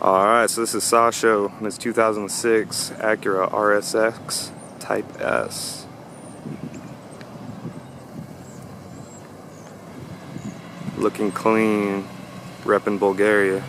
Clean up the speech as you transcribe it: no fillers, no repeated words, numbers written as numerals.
Alright, so this is Sasho and his 2006 Acura RSX Type S. Looking clean, repping Bulgaria.